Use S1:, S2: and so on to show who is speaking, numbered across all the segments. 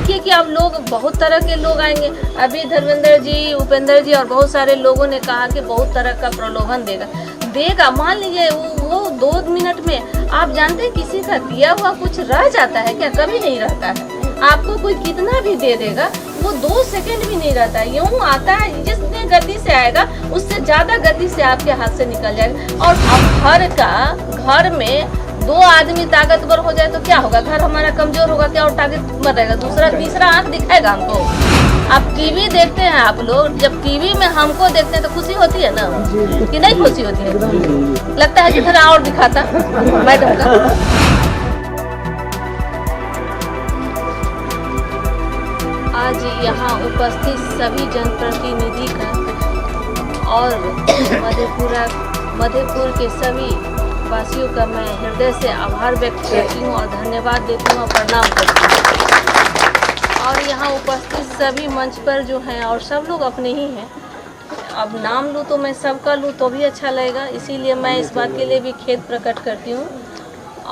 S1: देखिए कि अब लोग बहुत तरह के लोग आएंगे। अभी धर्मेंद्र जी, उपेंद्र जी और बहुत सारे लोगों ने कहा कि बहुत तरह का प्रलोभन देगा। मान लीजिए वो 2 मिनट में आप जानते हैं किसी का दिया हुआ कुछ रह जाता है क्या? कभी नहीं रहता है। आपको कोई कितना भी दे देगा वो 2 सेकंड भी नहीं रहता है। यूँ आता है, जितने गति से आएगा उससे ज्यादा गति से आपके हाथ से निकल जाएगा। और अब घर में 2 आदमी ताकतवर हो जाए तो क्या होगा? घर हमारा कमजोर होगा क्या? और ताकतवर रहेगा, दूसरा तीसरा आंख दिखाएगा हमको। आप टीवी देखते हैं, आप लोग जब टीवी में हमको देखते हैं तो खुशी होती है ना कि नहीं? खुशी होती है, लगता है कि थोड़ा और दिखाता मैडम का। आज यहाँ उपस्थित सभी जनप्रतिनिधि का और मधेपुर के सभी वासियों का मैं हृदय से आभार व्यक्त करती हूँ और धन्यवाद देती हूँ और प्रणाम करती हूँ। और यहाँ उपस्थित सभी मंच पर जो हैं और सब लोग अपने ही हैं। अब नाम लूँ तो मैं सबका लूँ तो भी अच्छा लगेगा, इसीलिए मैं इस बात के लिए भी खेद प्रकट करती हूँ।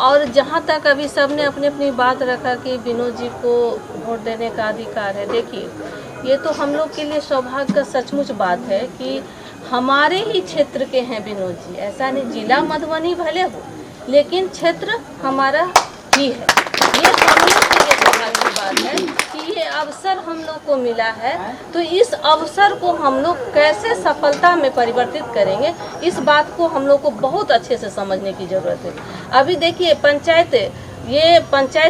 S1: और जहाँ तक अभी सब ने अपनी अपनी बात रखा कि विनोद जी को वोट देने का अधिकार है, देखिए ये तो हम लोग के लिए सौभाग्य का सचमुच बात है कि हमारे ही क्षेत्र के हैं विनोद जी। ऐसा नहीं जिला मधुबनी भले हो, लेकिन क्षेत्र हमारा ही है। ये हम लोग के लिए सौभाग्य की बात है कि ये अवसर हम लोग को मिला है। तो इस अवसर को हम लोग कैसे सफलता में परिवर्तित करेंगे, इस बात को हम लोग को बहुत अच्छे से समझने की ज़रूरत है। अभी देखिए पंचायत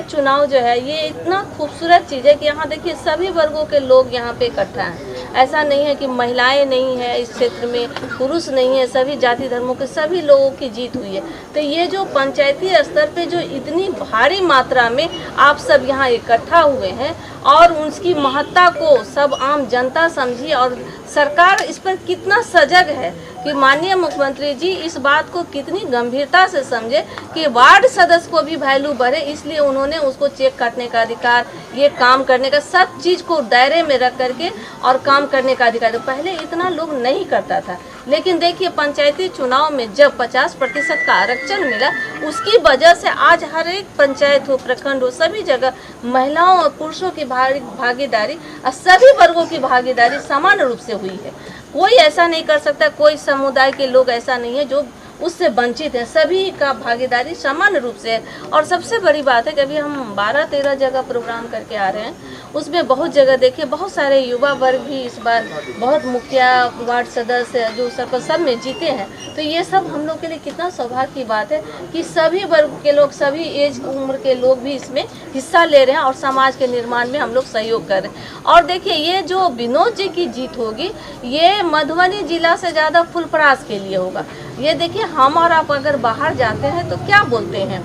S1: चुनाव जो है ये इतना खूबसूरत चीज़ है कि यहाँ देखिए सभी वर्गों के लोग यहाँ पे इकट्ठा हैं। ऐसा नहीं है कि महिलाएं नहीं है इस क्षेत्र में, पुरुष नहीं है, सभी जाति धर्मों के सभी लोगों की जीत हुई है। तो ये जो पंचायती स्तर पे जो इतनी भारी मात्रा में आप सब यहाँ इकट्ठा हुए हैं और उसकी महत्ता को सब आम जनता समझी और सरकार इस पर कितना सजग है कि माननीय मुख्यमंत्री जी इस बात को कितनी गंभीरता से समझे कि वार्ड सदस्य को भी वैल्यू बढ़े, इसलिए उन्होंने उसको चेक काटने का अधिकार, ये काम करने का, सब चीज़ को दायरे में रख करके और काम करने का अधिकार। पहले इतना लोग नहीं करता था, लेकिन देखिए पंचायती चुनाव में जब 50% का आरक्षण मिला, उसकी वजह से आज हर एक पंचायत हो, प्रखंड हो, सभी जगह महिलाओं और पुरुषों की भागीदारी और सभी वर्गों की भागीदारी समान रूप से हुई है। कोई ऐसा नहीं कर सकता, कोई समुदाय के लोग ऐसा नहीं है जो उससे वंचित है, सभी का भागीदारी समान रूप से है। और सबसे बड़ी बात है कि अभी हम 12-13 जगह प्रोग्राम करके आ रहे हैं, उसमें बहुत जगह देखिए बहुत सारे युवा वर्ग भी इस बार, बहुत मुखिया, वार्ड सदस्य, जो सरपंच सब में जीते हैं। तो ये सब हम लोग के लिए कितना सौभाग्य की बात है कि सभी वर्ग के लोग, सभी एज उम्र के लोग भी इसमें हिस्सा ले रहे हैं और समाज के निर्माण में हम लोग सहयोग कर रहे हैं। और देखिए ये जो विनोद जी की जीत होगी, ये मधुबनी जिला से ज़्यादा फुलपरास के लिए होगा। ये देखिए हम और आप अगर बाहर जाते हैं तो क्या बोलते हैं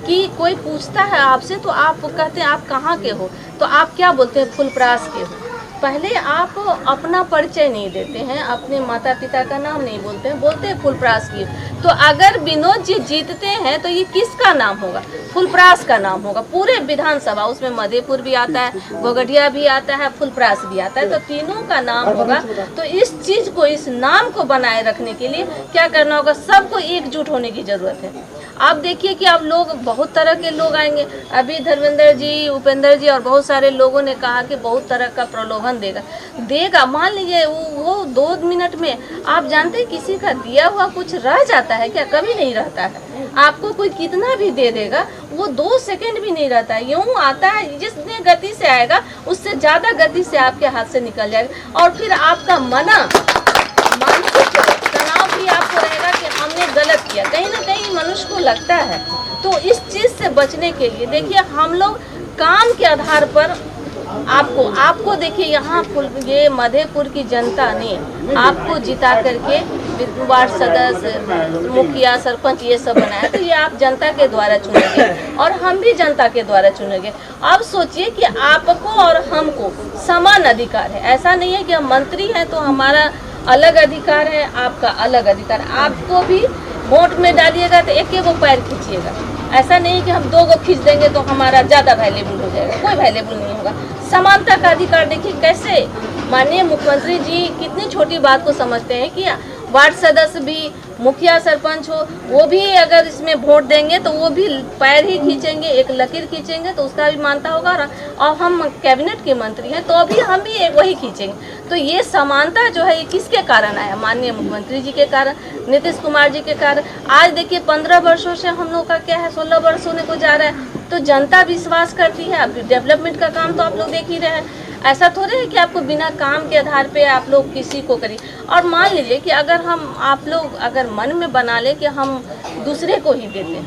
S1: कि कोई पूछता है आपसे तो आप कहते हैं आप कहाँ के हो, तो आप क्या बोलते हैं? फुलपरास के हो। पहले आप अपना परिचय नहीं देते हैं, अपने माता पिता का नाम नहीं बोलते हैं, बोलते हैं फुलपरास की। तो अगर विनोद जी जीतते हैं तो ये किसका नाम होगा? फुलपरास का नाम होगा। पूरे विधानसभा, उसमें मधेपुर भी आता है, घोघडिया भी आता है, फुलपरास भी आता है, तो तीनों का नाम होगा। तो इस चीज़ को, इस नाम को बनाए रखने के लिए क्या करना होगा? सबको एकजुट होने की ज़रूरत है। आप देखिए कि अब लोग बहुत तरह के लोग आएंगे। अभी धर्मेंद्र जी, उपेंद्र जी और बहुत सारे लोगों ने कहा कि बहुत तरह का प्रलोभन देगा। मान लीजिए वो 2 मिनट में आप जानते हैं किसी का दिया हुआ कुछ रह जाता है क्या? कभी नहीं रहता है। आपको कोई कितना भी दे देगा वो 2 सेकंड भी नहीं रहता है। यूँ आता है, जितने गति से आएगा उससे ज़्यादा गति से आपके हाथ से निकल जाएगा और फिर आपका मानसिक तनाव भी आपको रहेगा कि हमने गलत किया। कहीं ना कहीं मनुष्य को लगता है। तो इस चीज़ से बचने के लिए देखिए हम लोग काम के आधार पर आपको देखिए यहाँ ये मधेपुर की जनता ने आपको जिता करके वार्ड सदस्य, मुखिया, सरपंच ये सब बनाया। तो ये आप जनता के द्वारा चुनेंगे और हम भी जनता के द्वारा चुनेंगे। अब सोचिए कि आपको और हमको समान अधिकार है। ऐसा नहीं है कि हम मंत्री हैं तो हमारा अलग अधिकार है, आपका अलग अधिकार। आपको भी वोट में डालिएगा तो एक पैर खींचिएगा। ऐसा नहीं कि हम 2 खींच देंगे तो हमारा ज़्यादा वैल्यूबल हो जाएगा, कोई वैल्यूबल नहीं होगा। समानता का अधिकार देखिए कैसे माननीय मुख्यमंत्री जी कितनी छोटी बात को समझते हैं कि वार्ड सदस्य भी, मुखिया सरपंच हो, वो भी अगर इसमें वोट देंगे तो वो भी पैर ही खींचेंगे, एक लकीर खींचेंगे तो उसका भी मानता होगा। और हम कैबिनेट के मंत्री हैं तो अभी हम भी एक वही खींचेंगे। तो ये समानता जो है ये किसके कारण आया? माननीय मुख्यमंत्री जी के कारण, नीतीश कुमार जी के कारण। आज देखिए 15 वर्षों से हम लोग का क्या है, 16 वर्ष होने को जा रहा है, तो जनता विश्वास करती है। अब डेवलपमेंट का काम तो आप लोग देख ही रहे हैं। ऐसा थोड़े है कि आपको बिना काम के आधार पे आप लोग किसी को करिए। और मान लीजिए कि अगर हम आप लोग अगर मन में बना ले कि हम दूसरे को ही देते हैं,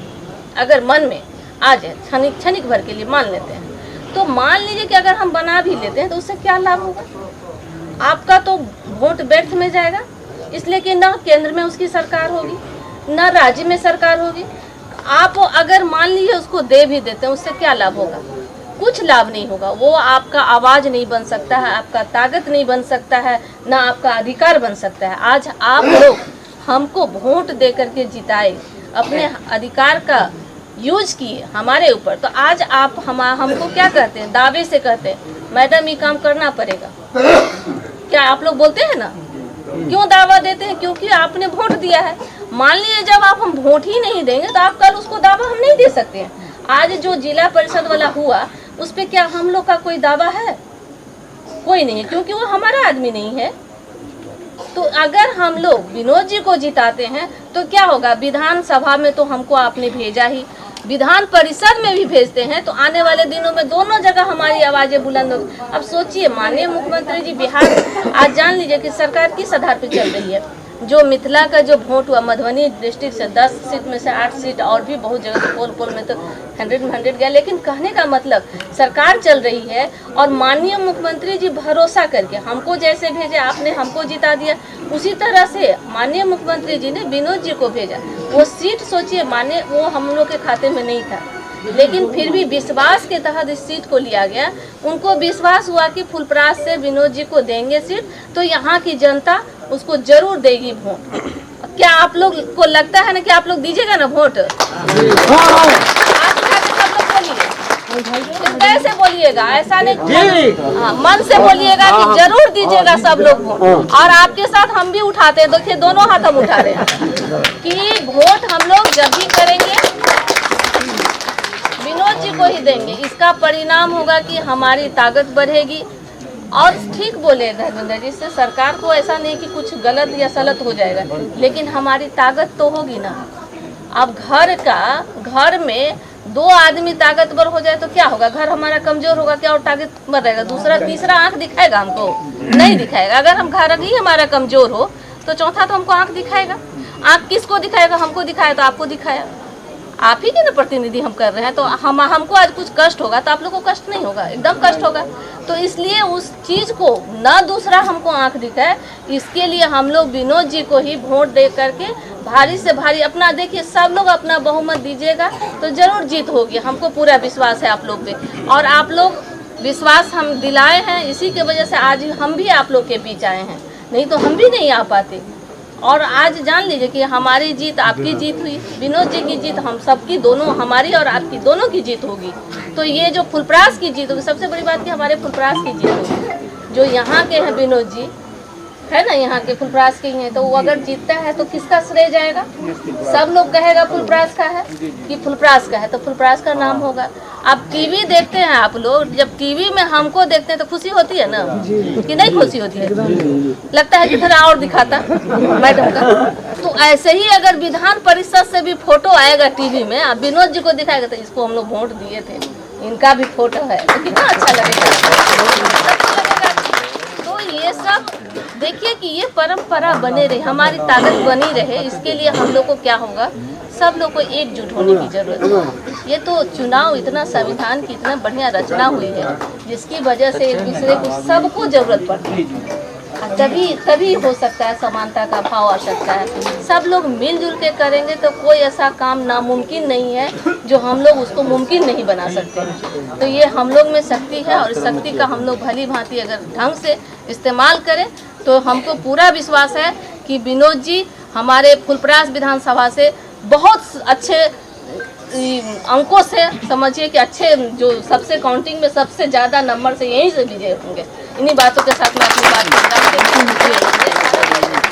S1: अगर मन में आ जाए क्षणिक भर के लिए मान लेते हैं, तो मान लीजिए कि अगर हम बना भी लेते हैं तो उससे क्या लाभ होगा? आपका तो वोट व्यर्थ में जाएगा, इसलिए कि न केंद्र में उसकी सरकार होगी, न राज्य में सरकार होगी। आप अगर मान लीजिए उसको दे भी देते हैं, उससे क्या लाभ होगा? कुछ लाभ नहीं होगा। वो आपका आवाज़ नहीं बन सकता है, आपका ताकत नहीं बन सकता है, ना आपका अधिकार बन सकता है। आज आप लोग हमको वोट दे करके जिताए, अपने अधिकार का यूज किए हमारे ऊपर, तो आज आप हमको क्या कहते हैं? दावे से कहते हैं मैडम ये काम करना पड़ेगा। क्या आप लोग बोलते हैं ना? क्यों दावा देते हैं? क्योंकि आपने वोट दिया है। मान लीजिए जब आप हम वोट ही नहीं देंगे तो आप कल उसको दावा हम नहीं दे सकते हैं। आज जो जिला परिषद वाला हुआ उस पे क्या हम लोग का कोई दावा है? कोई नहीं है, क्योंकि वो हमारा आदमी नहीं है। तो अगर हम लोग विनोद जी को जिताते हैं तो क्या होगा? विधानसभा में तो हमको आपने भेजा ही, विधान परिषद में भी भेजते हैं, तो आने वाले दिनों में दोनों जगह हमारी आवाजें बुलंद होगी। अब सोचिए माननीय मुख्यमंत्री जी, बिहार आज जान लीजिए कि सरकार किस आधार पर चल रही है। जो मिथिला का जो वोट हुआ मधुबनी डिस्ट्रिक्ट से 10 सीट में से 8 सीट और भी बहुत जगह से पोल में तो 100 में 100 गया। लेकिन कहने का मतलब सरकार चल रही है और माननीय मुख्यमंत्री जी भरोसा करके हमको जैसे भेजे, आपने हमको जिता दिया, उसी तरह से माननीय मुख्यमंत्री जी ने विनोद जी को भेजा। वो सीट सोचिए माननीय वो हम लोग के खाते में नहीं था, लेकिन फिर भी विश्वास के तहत इस सीट को लिया गया। उनको विश्वास हुआ कि फुलपरास से विनोद जी को देंगे सीट, तो यहाँ की जनता उसको जरूर देगी वोट। क्या आप लोग को लगता है ना कि आप लोग दीजिएगा ना वोट? कैसे बोलिएगा? ऐसा नहीं, हाँ, मन से बोलिएगा कि जरूर दीजिएगा सब लोग वोट। और आपके साथ हम भी उठाते हैं, देखिए दोनों हाथ हम उठा रहे हैं कि वोट हम लोग जब भी करेंगे विनोद जी को ही देंगे। इसका परिणाम होगा कि हमारी ताकत बढ़ेगी। और ठीक बोले धर्मेंद्र जी से, सरकार को ऐसा नहीं कि कुछ गलत या सलत हो जाएगा, लेकिन हमारी ताकत तो होगी ना। अब घर में 2 आदमी ताकतवर हो जाए तो क्या होगा? घर हमारा कमजोर होगा क्या और ताकतवर रहेगा? दूसरा तीसरा आंख दिखाएगा हमको? नहीं दिखाएगा। अगर हम घर ही हमारा कमजोर हो तो चौथा तो हमको आंख दिखाएगा। आंख किसको दिखाएगा? हमको दिखाया तो आपको दिखाया। आप ही के ना प्रतिनिधि हम कर रहे हैं, तो हमको आज कुछ कष्ट होगा तो आप लोग को कष्ट नहीं होगा, एकदम कष्ट होगा। तो इसलिए उस चीज़ को न दूसरा हमको आंख दिखाए, इसके लिए हम लोग विनोद जी को ही वोट दे करके भारी से भारी अपना, देखिए सब लोग अपना बहुमत दीजिएगा तो जरूर जीत होगी। हमको पूरा विश्वास है आप लोग पे, और आप लोग विश्वास हम दिलाए हैं, इसी की वजह से आज हम भी आप लोग के बीच आए हैं, नहीं तो हम भी नहीं आ पाते। और आज जान लीजिए कि हमारी जीत आपकी जीत हुई, विनोद जी की जीत हम सबकी, दोनों हमारी और आपकी दोनों की जीत होगी। तो ये जो फुलपरास की जीत होगी, सबसे बड़ी बात कि हमारे फुलपरास की जीत होगी। जो यहाँ के हैं विनोद जी है ना, यहाँ के फुलपरास के ही हैं, तो वो अगर जीतता है तो किसका श्रेय जाएगा? सब लोग कहेगा फुलपरास का है कि फुलपरास का है, तो फुलपरास का नाम होगा। आप टीवी देखते हैं आप लोग, जब टीवी में हमको देखते हैं तो खुशी होती है ना कि नहीं खुशी होती है? लगता है कि थोड़ा और दिखाता मैडम का। तो ऐसे ही अगर विधान परिषद से भी फोटो आएगा टीवी में, आप विनोद जी को दिखाएगा तो इसको हम लोग वोट दिए थे, इनका भी फोटो है, तो कितना अच्छा लगेगा। तो ये सब देखिए कि ये परंपरा बने रहे, हमारी ताकत बनी रहे, इसके लिए हम लोग को क्या होगा? सब लोग को एकजुट होने की जरूरत है। ये तो चुनाव इतना, संविधान की इतना बढ़िया रचना हुई है जिसकी वजह से एक दूसरे को सबको जरूरत पड़ती है, तभी हो सकता है, समानता का भाव आ सकता है। सब लोग मिलजुल के करेंगे तो कोई ऐसा काम नामुमकिन नहीं है जो हम लोग उसको मुमकिन नहीं बना सकते हैं। तो ये हम लोग में शक्ति है, और इस शक्ति का हम लोग भली भांति अगर ढंग से इस्तेमाल करें तो हमको पूरा विश्वास है कि विनोद जी हमारे फुलपरास विधानसभा से बहुत अच्छे अंकों से, समझिए कि अच्छे, जो सबसे काउंटिंग में सबसे ज़्यादा नंबर से यहीं से विजय होंगे। इन्हीं बातों के साथ मैं अपनी बात कर रहा हूँ।